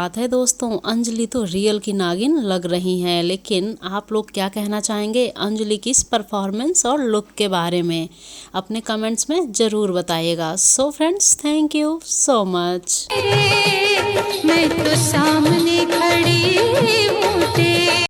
बात है दोस्तों, अंजलि तो रियल की नागिन लग रही हैं। लेकिन आप लोग क्या कहना चाहेंगे अंजलि की इस परफॉर्मेंस और लुक के बारे में? अपने कमेंट्स में ज़रूर बताइएगा। So friends, thank you so much. मैं तो सामने